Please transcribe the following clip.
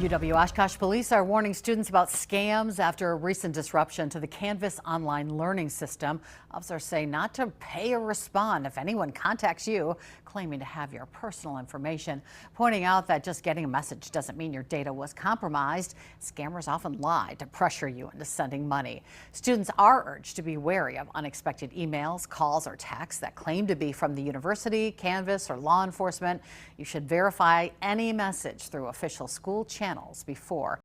Oshkosh Police are warning students about scams after a recent disruption to the Canvas online learning system. Officers say not to pay or respond if anyone contacts you claiming to have your personal information, pointing out that just getting a message doesn't mean your data was compromised. Scammers often lie to pressure you into sending money. Students are urged to be wary of unexpected emails, calls, or texts that claim to be from the university, Canvas, or law enforcement. You should verify any message through official school channels before